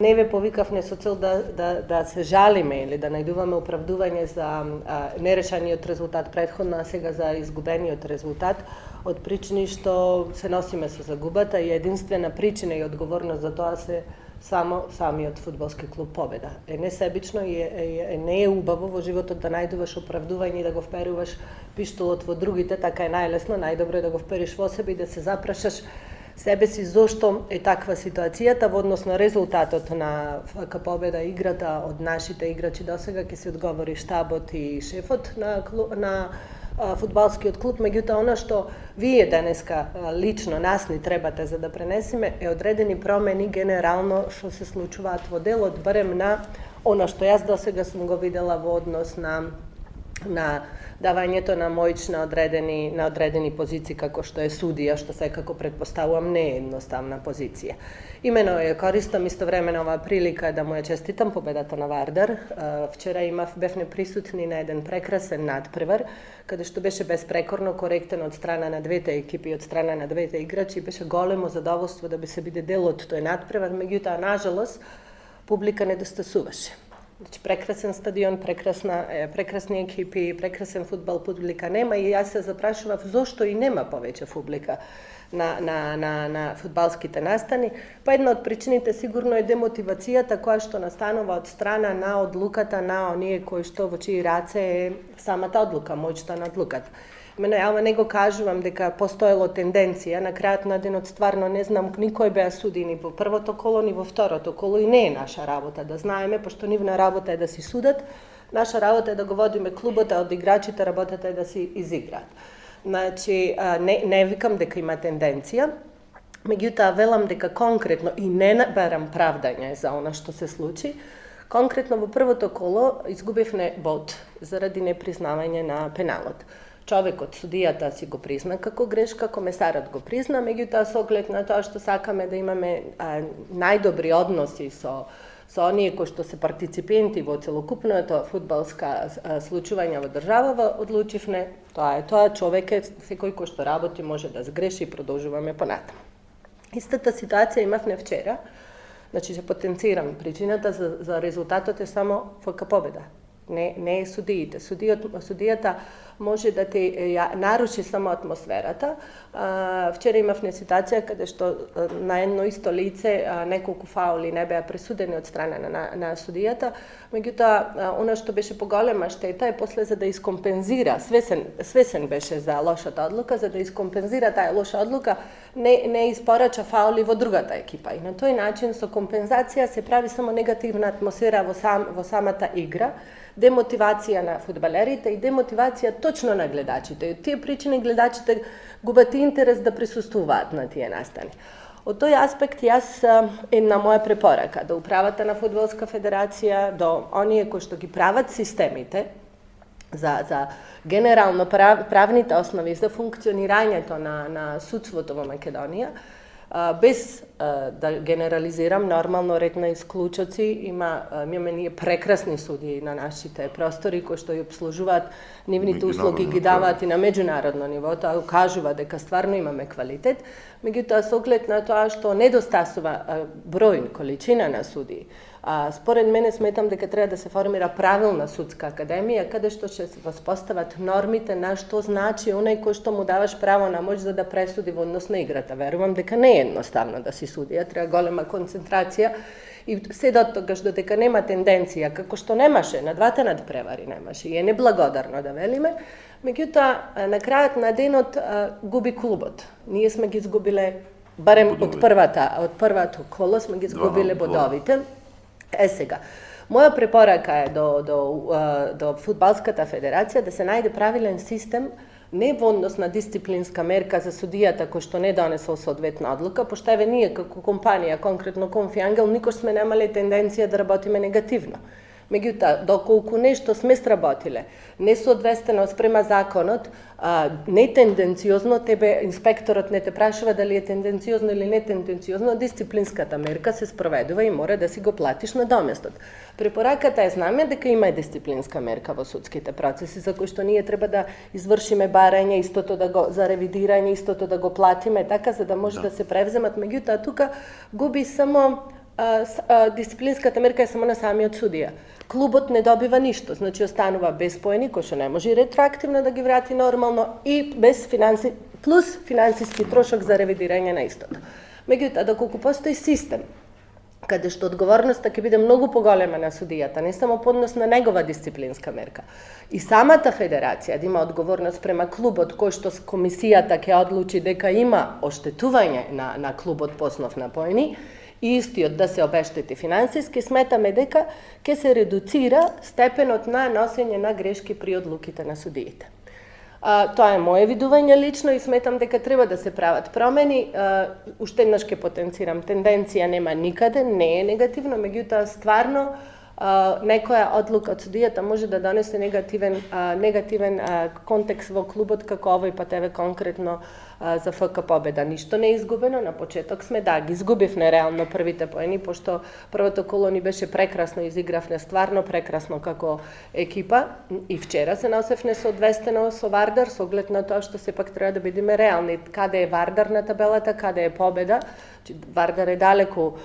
Дневе повикавме со цел да се жалиме или да најдуваме оправдување за нерешаниот резултат претходно, а сега за изгубениот резултат, од причини што се носиме со загубата и единствена причина и одговорност за тоа се самиот фудбалски клуб Победа. Е несебично и не е убаво во животот да најдуваш оправдување и да го вперуваш пиштолот во другите, така е најлесно, најдобро е да го впериш во себе и да се запрашаш себе си зошто е таква ситуацијата во однос на резултатот на ФК Победа, играта од нашите играчи досега, ќе се одговори штабот и шефот на фудбалскиот клуб, меѓутоа она што вие денеска лично нас ни требате за да пренесеме е одредени промени генерално што се случуваат во делот, барем на она што јас досега сум го видела во однос на давањето на моќ на одредени позиции како што е судија, што секако претпоставувам не е едноставна позиција. Имено ја користам истовремено оваа прилика да му ја честитам победата на Вардар. Вчера бевме присутни на еден прекрасен надпревар, каде што беше беспрекорно коректен од страна на двете екипи, од страна на двете играчи, беше големо задоволство да би се биде дел од тој надпревар, меѓутоа нажалост публика недостасуваше. Значи, прекрасен стадион, прекрасни екипи, прекрасен фудбал, публика нема и јас се запрашував зошто и нема повеќе публика на фудбалските настани. Па една од причините сигурно е демотивацијата која што настанува од страна на одлуката на оние кои што во чии раце е самата одлука, моќта на одлуката. Мене ама не го кажувам дека постоело тенденција, на крајот на денот стварно не знам никој беа суди ни во првото коло, ни во второто коло и не е наша работа да знаеме, пошто нивна работа е да си судат, наша работа е да го водиме клубот, а од играчите работата е да си изиграат. Значи, не викам дека има тенденција, меѓутоа велам дека конкретно и не барам правдање за она што се случи, конкретно во првото коло изгубивме бод заради непризнавање на пеналот. Човекот, судијата си го призна како грешка, комесарот го призна, меѓутоа со оглед на тоа што сакаме да имаме најдобри односи со оние кои што се партиципенти во целокупното фудбалска случувања во државава, одлучивме тоа е тоа, човек е, секој кој што работи може да сгреши и продолжуваме понатаму. Истата ситуација имавме вчера, значи ќе потенцирам причината за резултатот е само ФК Победа. Не е судиите. Судијата може да ти наруши само атмосферата. Вчера имавме ситуација каде што на едно исто лице неколку фаули не беа пресудени од страна на судијата, меѓутоа она што беше поголема штета е после за да искомпензира, свесен беше за лошата одлука, за да искомпензира таа лоша одлука, не испорача фаули во другата екипа. И на тој начин со компензација се прави само негативна атмосфера во самата игра, демотивација на фудбалерите и демотивација точно на гледачите. И од тие причини гледачите губат интерес да присуствуваат на тие настани. Од тој аспект јас една моја препорака до управата на Фудбалска федерација, до оние кои што ги прават системите за генерално правните основи за функционирањето на судството во Македонија, без да генерализирам, нормално ред на исклучоци, имаме ние прекрасни судии на нашите простори кои што ја обслужуваат нивните услуги, ги даваат и на меѓународно ниво, тоа укажува дека стварно имаме квалитет, меѓутоа со оглед на тоа што недостасува број, количина на судии, според мене сметам дека треба да се формира правилна судска академија, каде што ќе се воспостават нормите на што значи оној кој што му даваш право на моќ за да пресуди во однос на играта. Верувам дека не е едноставно да си судија, треба голема концентрација и се до тогаш додека нема тенденција, како што немаше на двата надпревари немаше, и е неблагодарно да велиме, меѓутоа на крајот на денот губи клубот. Ние сме ги изгубиле, барем од првото коло сме ги изгубиле бодовите. Сега, моја препорака е до Фудбалската федерација да се најде правилен систем не во однос на дисциплинска мерка за судијата кој што не донесол соодветна одлука, пошто еве ние како компанија, конкретно Конфи Ангел, никош сме немале тенденција да работиме негативно. Меѓутоа, доколку нешто сме сработиле, несоодветствено спрема законот, не тенденциозно, тебе инспекторот не те прашува дали е тенденциозно или не тенденциозно, дисциплинската мерка се спроведува и мора да си го платиш на доместот. Препораката е, знаме дека има дисциплинска мерка во судските процеси, за кои што ние треба да извршиме барање, истото да го за ревидирање, истото да го платиме, така за да може да се превземат. Меѓутоа, тука губи само дисциплинската мерка е само на самиот судија. Клубот не добива ништо, значи останува без поени, кој што не може ретроактивно да ги врати нормално и без плюс финансиски трошок за ревидирање на истото. Меѓутоа, доколку постои систем каде што одговорноста ќе биде многу поголема на судијата, не само поднос на негова дисциплинска мерка. И самата федерација да има одговорност према клубот, кој што комисијата ќе одлучи дека има оштетување на клубот по основ на поени, и истиот да се обештети финансиски, сметаме дека ќе се редуцира степенот на носење на грешки при одлуките на судиите. Тоа е моје видување лично и сметам дека треба да се прават промени. Уште еднаш ќе потенцирам, тенденција нема никаде, не е негативно, меѓутоа стварно некоја одлука од судијата може да донесе негативен контекст во клубот, како овој пат еве конкретно за ФК Победа. Ништо не е изгубено, на почеток сме, да, ги изгубивме реално првите поени, пошто првото коло ни беше прекрасно, изигравме стварно прекрасно како екипа и вчера се носевме соодвестено со Вардар, со оглед на тоа што сепак треба да бидеме реални. Каде е Вардар на табелата, каде е Победа? Вардар е далеку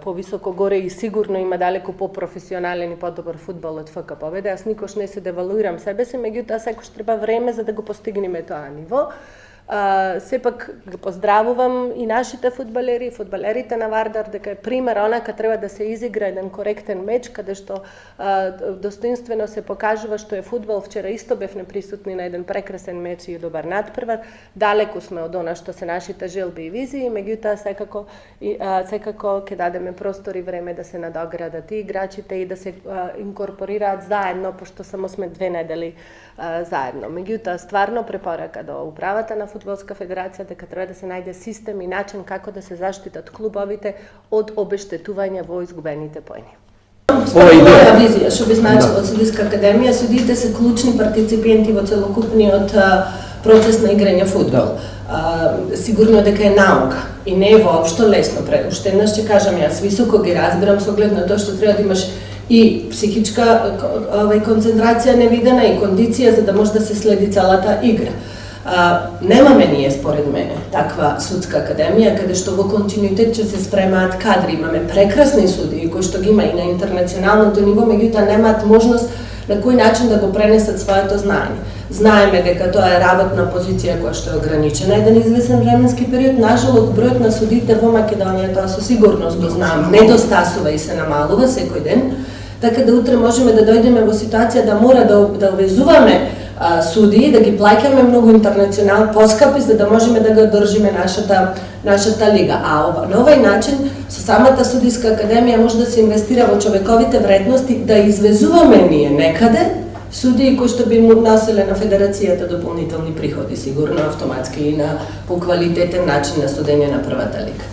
повисоко горе и сигурно има далеку по-професионален и по-добар фудбал од ФК Победа. Јас никош не се девалуирам себе си, меѓутоа секош треба време за да го постигнеме тоа ниво. Сепак го поздравувам и нашите фудбалери, фудбалерите на Вардар, дека е пример онака треба да се изигра еден коректен меч, каде што достоинствено се покажува што е фудбал. Вчера исто бевме присутни на еден прекрасен меч и добар надпревар. Далеку сме од она што се нашите желби и визии, меѓутоа секако ќе дадеме простор и време да се надоградат и играчите и да се инкорпорираат заедно, пошто само сме 2 недели заедно. Меѓутоа, стварно препорака до управата на Фудбалска федерација дека треба да се најде систем и начин како да се заштитат клубовите од обештетување во изгубените поени. Моја визија, што би значило од Судијска академија, судиите се клучни партиципенти во целокупниот процес на играње фудбал. Сигурно дека е наука и не е воопшто лесно. Уште еднаш ќе кажам, јас високо ги разбирам со оглед на тоа што треба да имаш и психичка концентрација невидена и кондиција за да може да се следи целата игра. Немаме ние, според мене, таква судска академија, каде што во континуитет ќе се спремаат кадри. Имаме прекрасни судии, кои што ги има и на интернационалното ниво, меѓутоа немаат можност на кој начин да го пренесат своето знаење. Знаеме дека тоа е работна позиција која што е ограничена еден извесен временски период. Нажалост, бројот на судиите во Македонија, тоа со сигурност го знам, недостасува и се намалува секој ден, така да утре можеме да дојдеме во ситуација да мора да увезуваме судии, да ги плаќаме многу интернационал поскапи, за да можеме да го држиме нашата лига. На овој начин, со самата Судијска академија може да се инвестира во човековите вредности, да извезуваме ние некаде судии кои што би му носеле на федерацијата дополнителни приходи, сигурно автоматски и на поквалитетен начин на судење на првата лига.